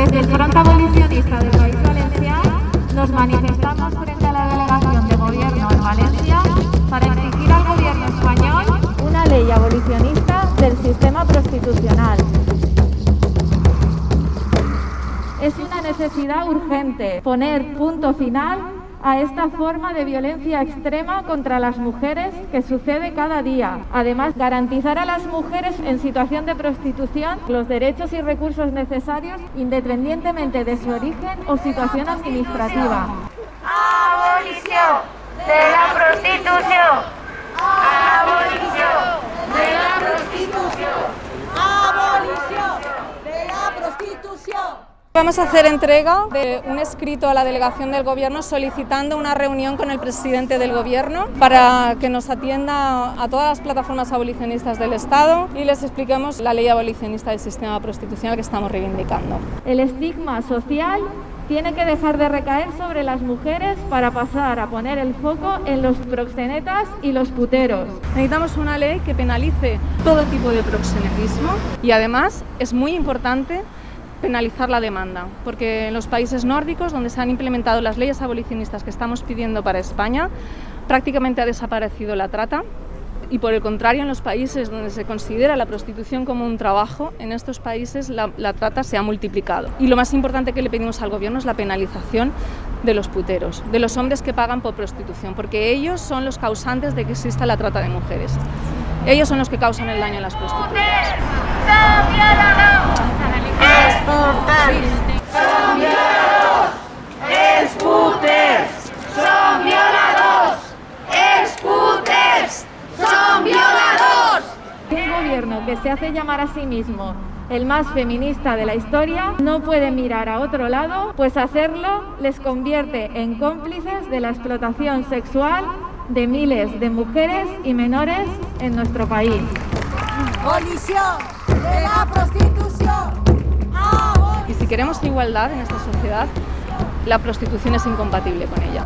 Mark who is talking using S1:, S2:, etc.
S1: Desde el Front Abolicionista del País Valencià nos manifestamos frente a la delegación de Gobierno en Valencia para exigir al Gobierno español una ley abolicionista del sistema prostitucional. Es una necesidad urgente poner punto final a esta forma de violencia extrema contra las mujeres que sucede cada día. Además, garantizar a las mujeres en situación de prostitución los derechos y recursos necesarios independientemente de su origen o situación administrativa.
S2: Abolición de la prostitución. Abolición de la prostitución.
S3: Abolición de la prostitución.
S4: Vamos a hacer entrega de un escrito a la delegación del Gobierno solicitando una reunión con el presidente del Gobierno para que nos atienda a todas las plataformas abolicionistas del Estado y les expliquemos la ley abolicionista del sistema prostitucional que estamos reivindicando.
S1: El estigma social tiene que dejar de recaer sobre las mujeres para pasar a poner el foco en los proxenetas y los puteros.
S4: Necesitamos una ley que penalice todo tipo de proxenetismo y además es muy importante penalizar la demanda, porque en los países nórdicos, donde se han implementado las leyes abolicionistas que estamos pidiendo para España, prácticamente ha desaparecido la trata y por el contrario, en los países donde se considera la prostitución como un trabajo, en estos países la trata se ha multiplicado. Y lo más importante que le pedimos al Gobierno es la penalización de los puteros, de los hombres que pagan por prostitución, porque ellos son los causantes de que exista la trata de mujeres. Ellos son los que causan el daño a las prostitutas.
S2: ¡Son violados! ¡Son violados! ¡Exputers! ¡Son violados! ¡Exputers! ¡Son violados!
S1: Un gobierno que se hace llamar a sí mismo el más feminista de la historia no puede mirar a otro lado, pues hacerlo les convierte en cómplices de la explotación sexual de miles de mujeres y menores en nuestro país.
S3: Abolición de la prostitución.
S4: Y si queremos igualdad en esta sociedad, la prostitución es incompatible con ella.